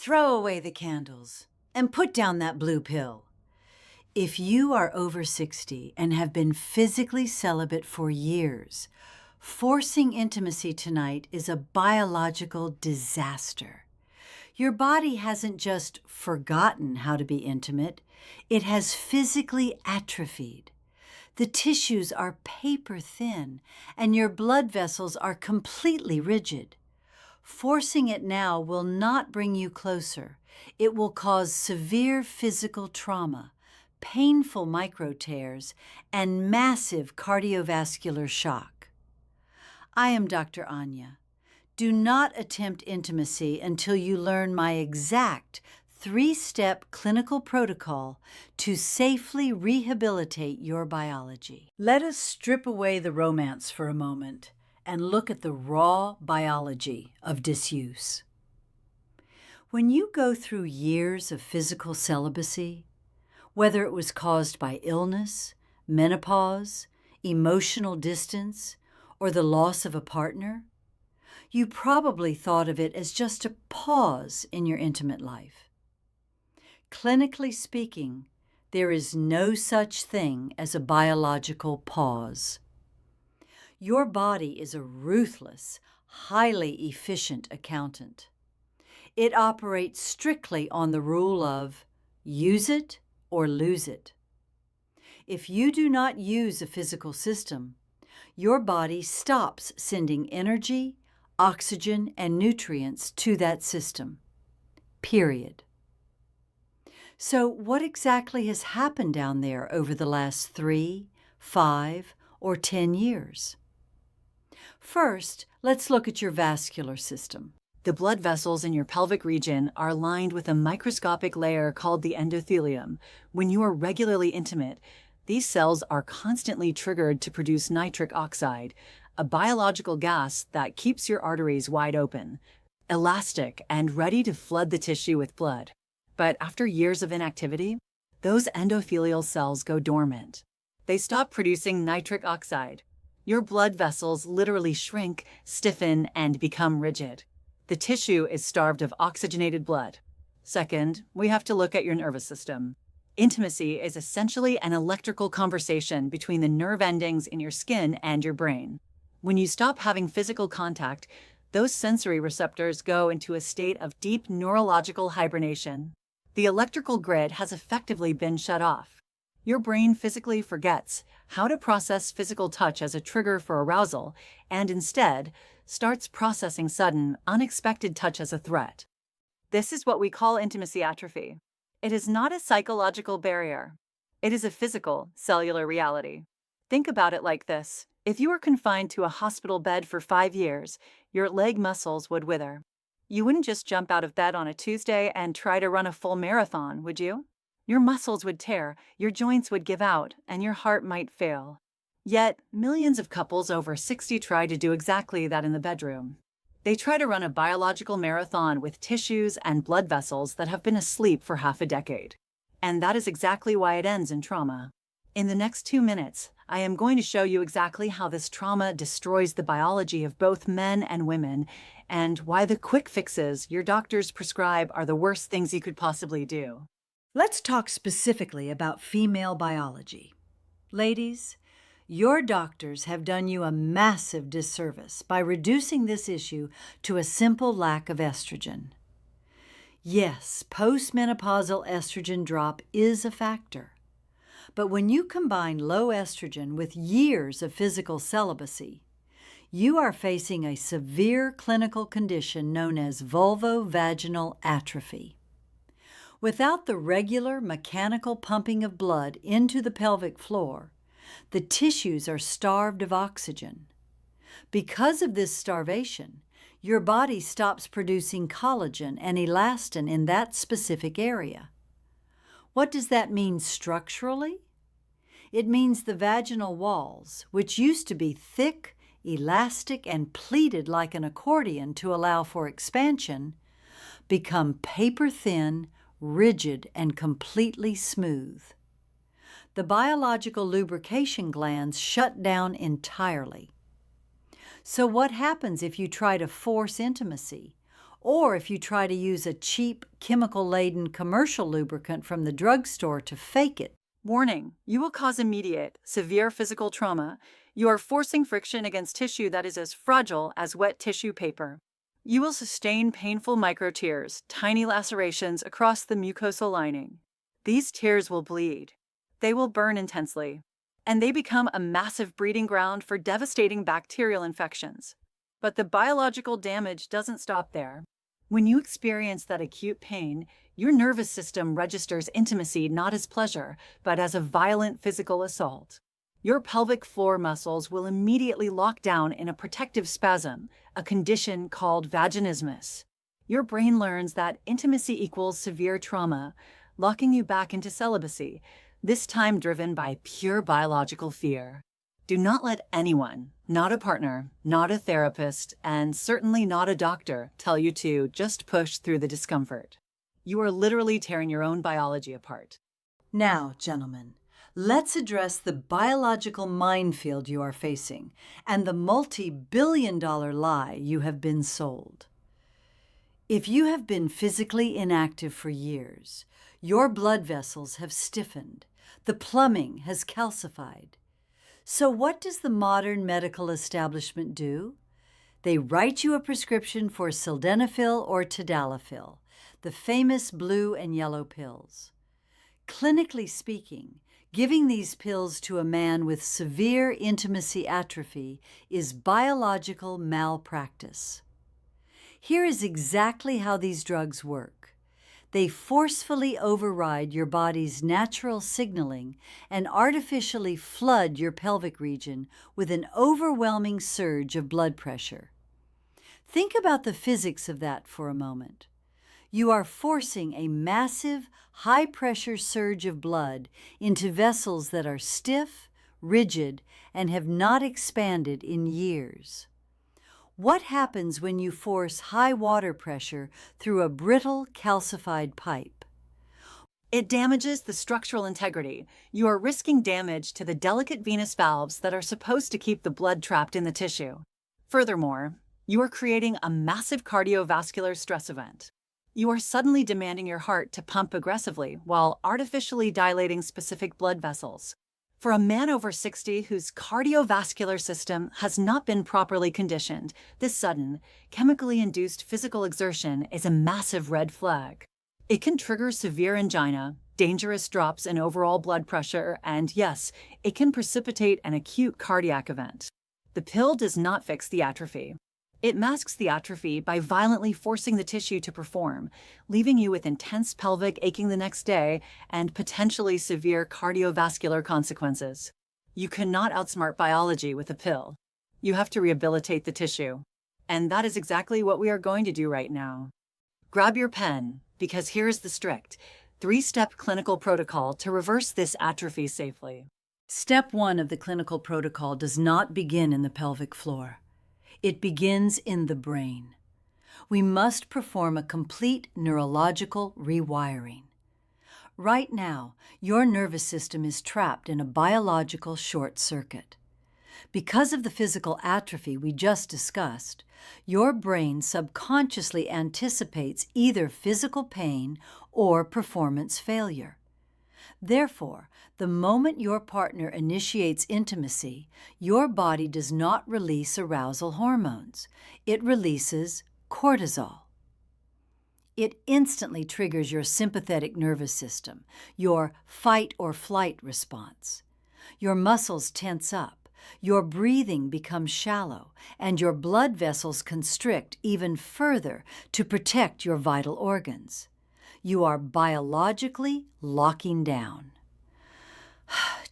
Throw away the candles and put down that blue pill. If you are over 60 and have been physically celibate for years, forcing intimacy tonight is a biological disaster. Your body hasn't just forgotten how to be intimate, it has physically atrophied. The tissues are paper thin, and your blood vessels are completely rigid. Forcing it now will not bring you closer. It will cause severe physical trauma, painful micro tears, and massive cardiovascular shock. I am Dr. Anya. Do not attempt intimacy until you learn my exact 3-step clinical protocol to safely rehabilitate your biology. Let us strip away the romance for a moment and look at the raw biology of disuse. When you go through years of physical celibacy, whether it was caused by illness, menopause, emotional distance, or the loss of a partner, you probably thought of it as just a pause in your intimate life. Clinically speaking, there is no such thing as a biological pause. Your body is a ruthless, highly efficient accountant. It operates strictly on the rule of use it or lose it. If you do not use a physical system, your body stops sending energy, oxygen, and nutrients to that system. Period. So what exactly has happened down there over the last 3, 5, or 10 years? First, let's look at your vascular system. The blood vessels in your pelvic region are lined with a microscopic layer called the endothelium. When you are regularly intimate, these cells are constantly triggered to produce nitric oxide, a biological gas that keeps your arteries wide open, elastic, and ready to flood the tissue with blood. But after years of inactivity, those endothelial cells go dormant. They stop producing nitric oxide. Your blood vessels literally shrink, stiffen, and become rigid. The tissue is starved of oxygenated blood. Second, we have to look at your nervous system. Intimacy is essentially an electrical conversation between the nerve endings in your skin and your brain. When you stop having physical contact, those sensory receptors go into a state of deep neurological hibernation. The electrical grid has effectively been shut off. Your brain physically forgets how to process physical touch as a trigger for arousal and instead starts processing sudden, unexpected touch as a threat. This is what we call intimacy atrophy. It is not a psychological barrier. It is a physical, cellular reality. Think about it like this. If you were confined to a hospital bed for 5 years, your leg muscles would wither. You wouldn't just jump out of bed on a Tuesday and try to run a full marathon, would you? Your muscles would tear, your joints would give out, and your heart might fail. Yet, millions of couples over 60 try to do exactly that in the bedroom. They try to run a biological marathon with tissues and blood vessels that have been asleep for half a decade. And that is exactly why it ends in trauma. In the next 2 minutes, I am going to show you exactly how this trauma destroys the biology of both men and women, and why the quick fixes your doctors prescribe are the worst things you could possibly do. Let's talk specifically about female biology. Ladies, your doctors have done you a massive disservice by reducing this issue to a simple lack of estrogen. Yes, postmenopausal estrogen drop is a factor. But when you combine low estrogen with years of physical celibacy, you are facing a severe clinical condition known as vulvovaginal atrophy. Without the regular mechanical pumping of blood into the pelvic floor, the tissues are starved of oxygen. Because of this starvation, your body stops producing collagen and elastin in that specific area. What does that mean structurally? It means the vaginal walls, which used to be thick, elastic, and pleated like an accordion to allow for expansion, become paper-thin, rigid, and completely smooth. The biological lubrication glands shut down entirely. So what happens if you try to force intimacy or if you try to use a cheap, chemical-laden commercial lubricant from the drugstore to fake it. Warning: you will cause immediate, severe physical trauma. You are forcing friction against tissue that is as fragile as wet tissue paper. You will sustain painful micro-tears, tiny lacerations across the mucosal lining. These tears will bleed. They will burn intensely. And they become a massive breeding ground for devastating bacterial infections. But the biological damage doesn't stop there. When you experience that acute pain, your nervous system registers intimacy not as pleasure, but as a violent physical assault. Your pelvic floor muscles will immediately lock down in a protective spasm, a condition called vaginismus. Your brain learns that intimacy equals severe trauma, locking you back into celibacy, this time driven by pure biological fear. Do not let anyone, not a partner, not a therapist, and certainly not a doctor, tell you to just push through the discomfort. You are literally tearing your own biology apart. Now, gentlemen, let's address the biological minefield you are facing and the multi-billion-dollar lie you have been sold. If you have been physically inactive for years, your blood vessels have stiffened, the plumbing has calcified. So what does the modern medical establishment do? They write you a prescription for sildenafil or tadalafil, the famous blue and yellow pills. Clinically speaking, giving these pills to a man with severe intimacy atrophy is biological malpractice. Here is exactly how these drugs work. They forcefully override your body's natural signaling and artificially flood your pelvic region with an overwhelming surge of blood pressure. Think about the physics of that for a moment. You are forcing a massive, high-pressure surge of blood into vessels that are stiff, rigid, and have not expanded in years. What happens when you force high water pressure through a brittle, calcified pipe? It damages the structural integrity. You are risking damage to the delicate venous valves that are supposed to keep the blood trapped in the tissue. Furthermore, you are creating a massive cardiovascular stress event. You are suddenly demanding your heart to pump aggressively while artificially dilating specific blood vessels. For a man over 60 whose cardiovascular system has not been properly conditioned, this sudden, chemically induced physical exertion is a massive red flag. It can trigger severe angina, dangerous drops in overall blood pressure, and yes, it can precipitate an acute cardiac event. The pill does not fix the atrophy. It masks the atrophy by violently forcing the tissue to perform, leaving you with intense pelvic aching the next day and potentially severe cardiovascular consequences. You cannot outsmart biology with a pill. You have to rehabilitate the tissue. And that is exactly what we are going to do right now. Grab your pen, because here is the strict, 3-step clinical protocol to reverse this atrophy safely. Step 1 of the clinical protocol does not begin in the pelvic floor. It begins in the brain. We must perform a complete neurological rewiring. Right now, your nervous system is trapped in a biological short circuit. Because of the physical atrophy we just discussed, your brain subconsciously anticipates either physical pain or performance failure. Therefore, the moment your partner initiates intimacy, your body does not release arousal hormones. It releases cortisol. It instantly triggers your sympathetic nervous system, your fight or flight response. Your muscles tense up, your breathing becomes shallow, and your blood vessels constrict even further to protect your vital organs. You are biologically locking down.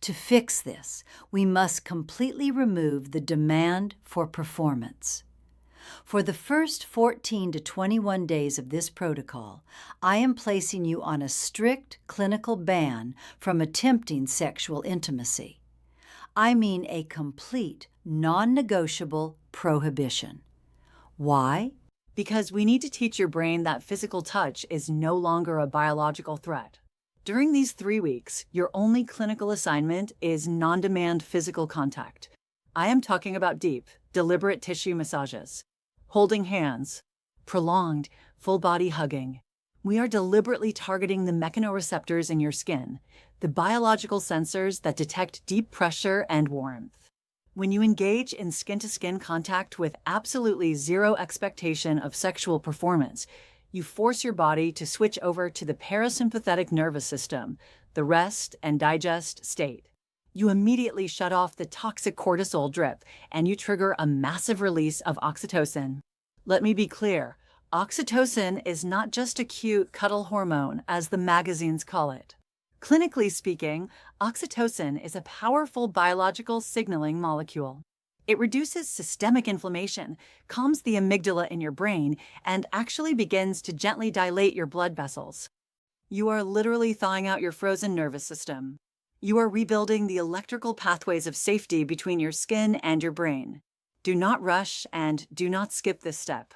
To fix this, we must completely remove the demand for performance. For the first 14 to 21 days of this protocol, I am placing you on a strict clinical ban from attempting sexual intimacy. I mean a complete, non-negotiable prohibition. Why? Because we need to teach your brain that physical touch is no longer a biological threat. During these 3 weeks, your only clinical assignment is non-demand physical contact. I am talking about deep, deliberate tissue massages, holding hands, prolonged, full-body hugging. We are deliberately targeting the mechanoreceptors in your skin, the biological sensors that detect deep pressure and warmth. When you engage in skin-to-skin contact with absolutely zero expectation of sexual performance, you force your body to switch over to the parasympathetic nervous system, the rest and digest state. You immediately shut off the toxic cortisol drip, and you trigger a massive release of oxytocin. Let me be clear, oxytocin is not just a cute cuddle hormone, as the magazines call it. Clinically speaking, oxytocin is a powerful biological signaling molecule. It reduces systemic inflammation, calms the amygdala in your brain, and actually begins to gently dilate your blood vessels. You are literally thawing out your frozen nervous system. You are rebuilding the electrical pathways of safety between your skin and your brain. Do not rush and do not skip this step.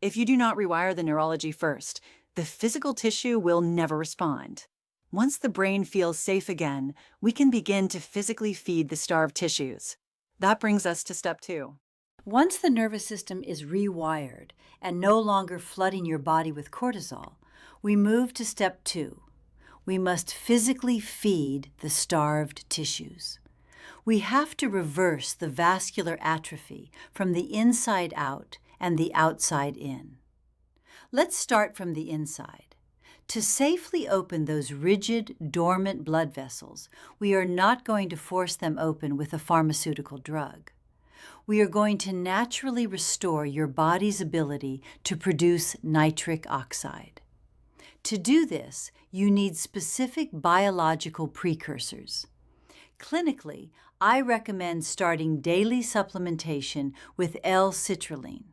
If you do not rewire the neurology first, the physical tissue will never respond. Once the brain feels safe again, we can begin to physically feed the starved tissues. That brings us to step 2. Once the nervous system is rewired and no longer flooding your body with cortisol, we move to step 2. We must physically feed the starved tissues. We have to reverse the vascular atrophy from the inside out and the outside in. Let's start from the inside. To safely open those rigid, dormant blood vessels, we are not going to force them open with a pharmaceutical drug. We are going to naturally restore your body's ability to produce nitric oxide. To do this, you need specific biological precursors. Clinically, I recommend starting daily supplementation with L-citrulline.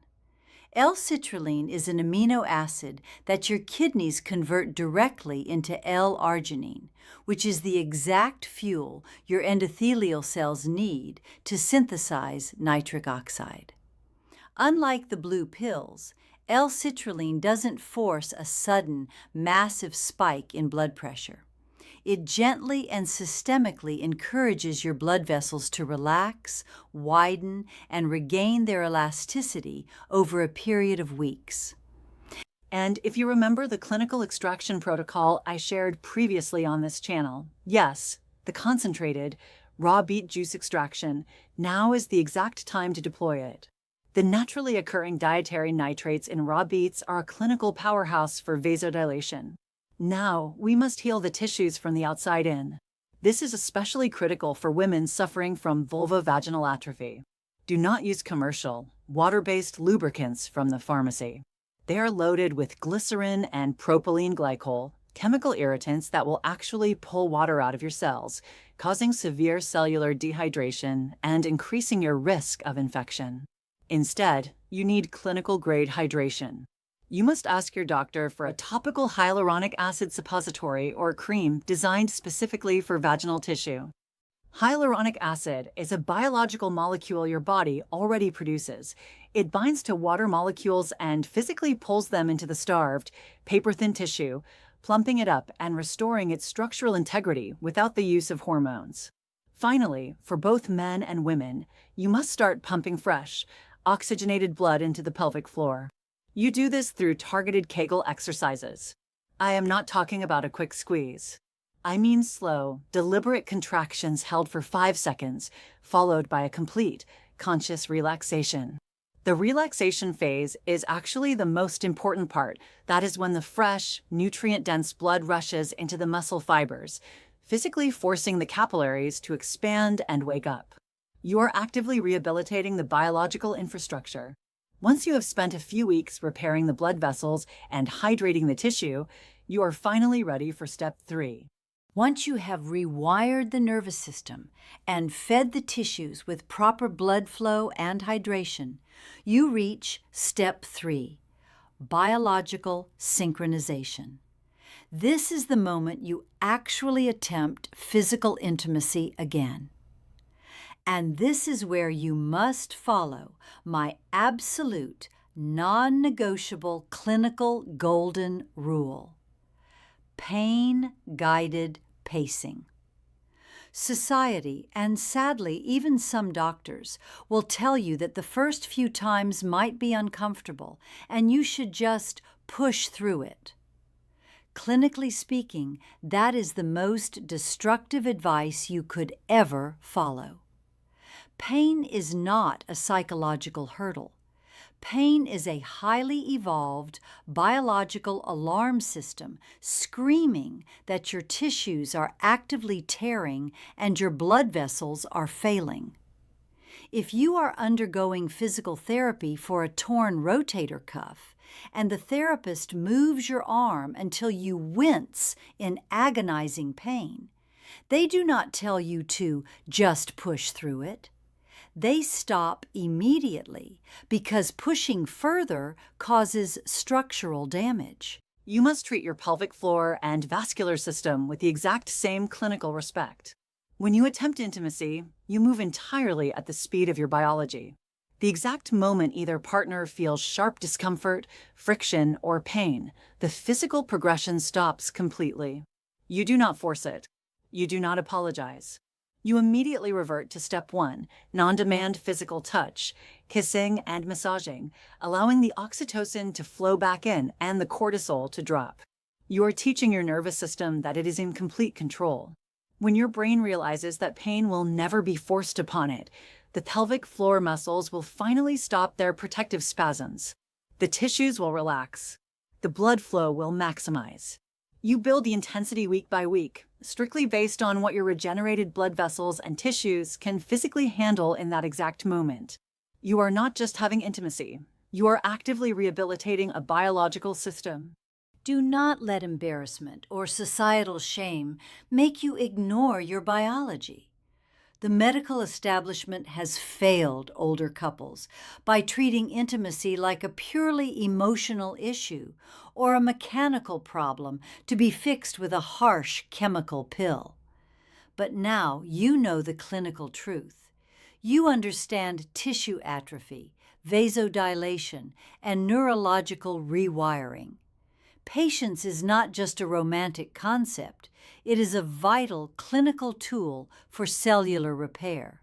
L-citrulline is an amino acid that your kidneys convert directly into L-arginine, which is the exact fuel your endothelial cells need to synthesize nitric oxide. Unlike the blue pills, L-citrulline doesn't force a sudden, massive spike in blood pressure. It gently and systemically encourages your blood vessels to relax, widen, and regain their elasticity over a period of weeks. And if you remember the clinical extraction protocol I shared previously on this channel, yes, the concentrated, raw beet juice extraction, now is the exact time to deploy it. The naturally occurring dietary nitrates in raw beets are a clinical powerhouse for vasodilation. Now, we must heal the tissues from the outside in. This is especially critical for women suffering from vulvovaginal atrophy. Do not use commercial, water-based lubricants from the pharmacy. They are loaded with glycerin and propylene glycol, chemical irritants that will actually pull water out of your cells, causing severe cellular dehydration and increasing your risk of infection. Instead, you need clinical-grade hydration. You must ask your doctor for a topical hyaluronic acid suppository or cream designed specifically for vaginal tissue. Hyaluronic acid is a biological molecule your body already produces. It binds to water molecules and physically pulls them into the starved, paper-thin tissue, plumping it up and restoring its structural integrity without the use of hormones. Finally, for both men and women, you must start pumping fresh, oxygenated blood into the pelvic floor. You do this through targeted Kegel exercises. I am not talking about a quick squeeze. I mean slow, deliberate contractions held for 5 seconds, followed by a complete, conscious relaxation. The relaxation phase is actually the most important part. That is when the fresh, nutrient-dense blood rushes into the muscle fibers, physically forcing the capillaries to expand and wake up. You are actively rehabilitating the biological infrastructure. Once you have spent a few weeks repairing the blood vessels and hydrating the tissue, you are finally ready for step 3. Once you have rewired the nervous system and fed the tissues with proper blood flow and hydration, you reach step 3, biological synchronization. This is the moment you actually attempt physical intimacy again. And this is where you must follow my absolute, non-negotiable clinical golden rule: pain-guided pacing. Society, and sadly, even some doctors, will tell you that the first few times might be uncomfortable and you should just push through it. Clinically speaking, that is the most destructive advice you could ever follow. Pain is not a psychological hurdle. Pain is a highly evolved biological alarm system screaming that your tissues are actively tearing and your blood vessels are failing. If you are undergoing physical therapy for a torn rotator cuff and the therapist moves your arm until you wince in agonizing pain, they do not tell you to just push through it. They stop immediately because pushing further causes structural damage. You must treat your pelvic floor and vascular system with the exact same clinical respect. When you attempt intimacy, you move entirely at the speed of your biology. The exact moment either partner feels sharp discomfort, friction, or pain, the physical progression stops completely. You do not force it. You do not apologize. You immediately revert to step 1, non-demand physical touch, kissing and massaging, allowing the oxytocin to flow back in and the cortisol to drop. You are teaching your nervous system that it is in complete control. When your brain realizes that pain will never be forced upon it, the pelvic floor muscles will finally stop their protective spasms. The tissues will relax. The blood flow will maximize. You build the intensity week by week, strictly based on what your regenerated blood vessels and tissues can physically handle in that exact moment. You are not just having intimacy. You are actively rehabilitating a biological system. Do not let embarrassment or societal shame make you ignore your biology. The medical establishment has failed older couples by treating intimacy like a purely emotional issue or a mechanical problem to be fixed with a harsh chemical pill. But now you know the clinical truth. You understand tissue atrophy, vasodilation, and neurological rewiring. Patience is not just a romantic concept, it is a vital clinical tool for cellular repair.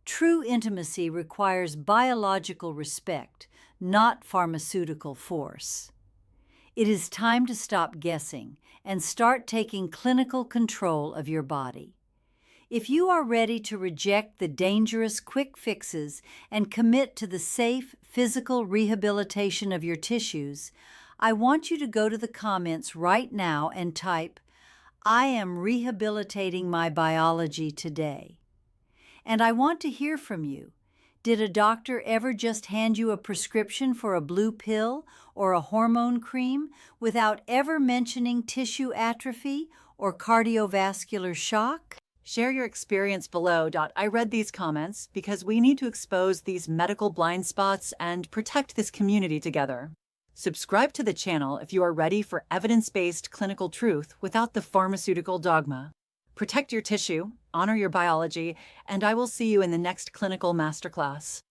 True intimacy requires biological respect, not pharmaceutical force. It is time to stop guessing and start taking clinical control of your body. If you are ready to reject the dangerous quick fixes and commit to the safe physical rehabilitation of your tissues, I want you to go to the comments right now and type, "I am rehabilitating my biology today." And I want to hear from you. Did a doctor ever just hand you a prescription for a blue pill or a hormone cream without ever mentioning tissue atrophy or cardiovascular shock? Share your experience below. I read these comments because we need to expose these medical blind spots and protect this community together. Subscribe to the channel if you are ready for evidence-based clinical truth without the pharmaceutical dogma. Protect your tissue, honor your biology, and I will see you in the next clinical masterclass.